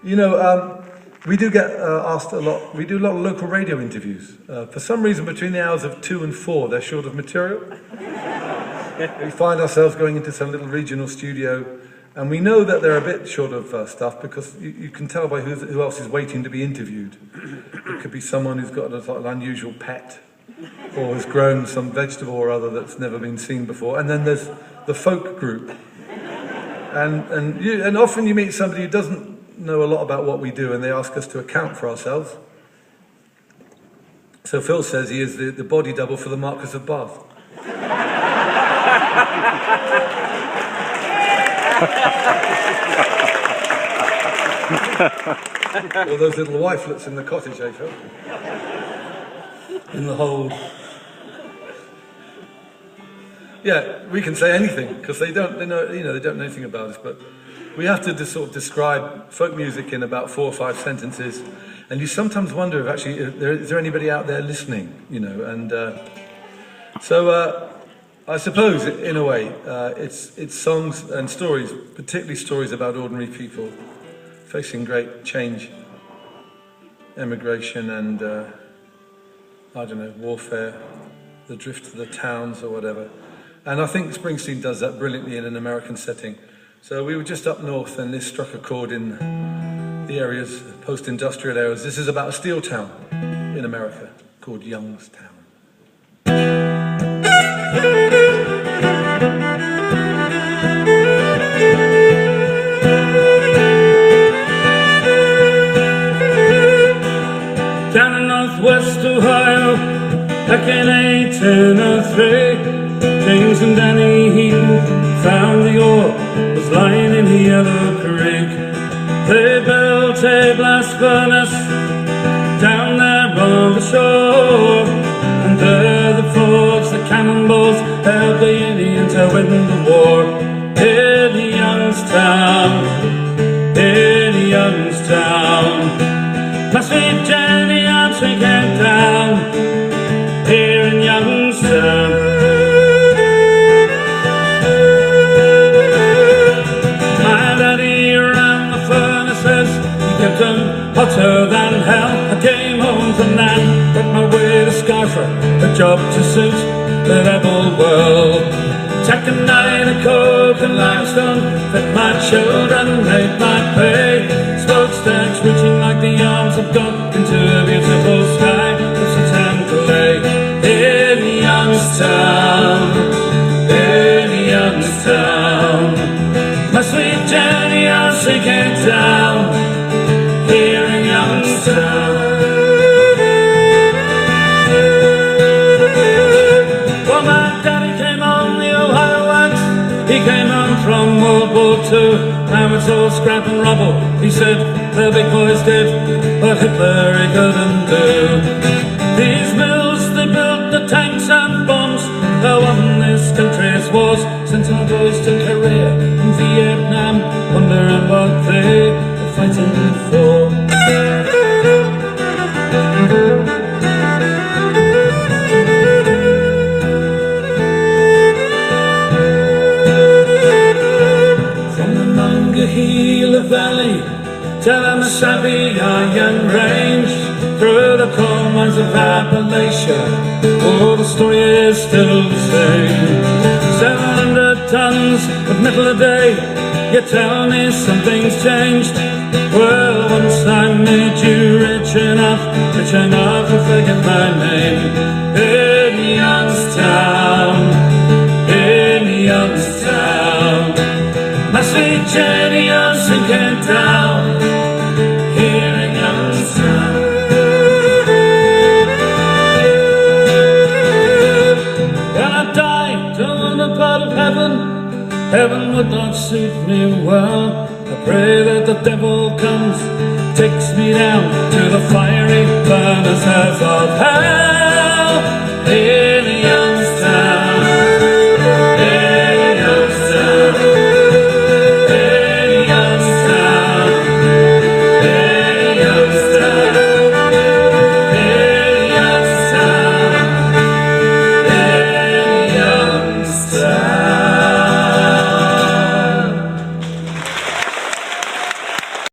You know, we do get asked a lot, we do a lot of local radio interviews. For some reason, between the hours of 2 and 4, they're short of material. We find ourselves going into some little regional studio, and we know that they're a bit short of stuff because you can tell by who else is waiting to be interviewed. It could be someone who's got an unusual pet, or has grown some vegetable or other that's never been seen before. And then there's the folk group. And often you meet somebody who doesn't know a lot about what we do, and they ask us to account for ourselves. So Phil says he is the body double for the Marquess of Bath. All those little wifelets in the cottage, eh, Phil? In the hold. Yeah, we can say anything because they don't know anything about us. But we have to just sort of describe folk music in about 4 or 5 sentences, and you sometimes wonder if actually is there anybody out there listening, you know? And so I suppose, in a way, it's songs and stories, particularly stories about ordinary people facing great change, emigration, and I don't know, warfare, the drift to the towns or whatever. And I think Springsteen does that brilliantly in an American setting. So we were just up north, and this struck a chord in the areas, post-industrial areas. This is about a steel town in America called Youngstown. Down in northwest Ohio, back in 1803, James and Danny Heaton found the ore was lying in the Yellow Creek. They built a blast furnace down there on the shore, and there the forged the cannonballs helped the Indians to win the war. In Youngstown, in Youngstown, my sweet Jenny, I'm sinking down here in Youngstown. Hotter than hell. I came home from that, got my way to Scarborough, a job to suit the rebel world. Jack and nine, a coke and limestone, fed my children, made my pay. Smokestacks reaching like the arms of God into a beautiful sky of Satan clay. In Youngstown, in Youngstown, my sweet Jenny, I'm sinking down here in Youngstown. Well, my daddy came on the Ohio Axe. He came on from World War II. Now it's all scrap and rubble. He said the big boys did what Hitler he couldn't do. These mills, they built the tanks and bombs that won this country's wars. Since our boys took Korea and Vietnam, wondering what they were fighting for. From the Monongahela Valley to the Mississippi Iron Range, through the coal mines of Appalachia, oh, the story is still the same. 700 tons of metal a day, you tell me something's changed. Well, once I made you rich enough to forget my name. In Youngstown, in Youngstown, my sweet Jenny, you're sinking down here in Youngstown. When I die, don't want a part of heaven. Heaven would not suit me well. I pray that the devil comes, takes me down to the fiery furnaces of hell.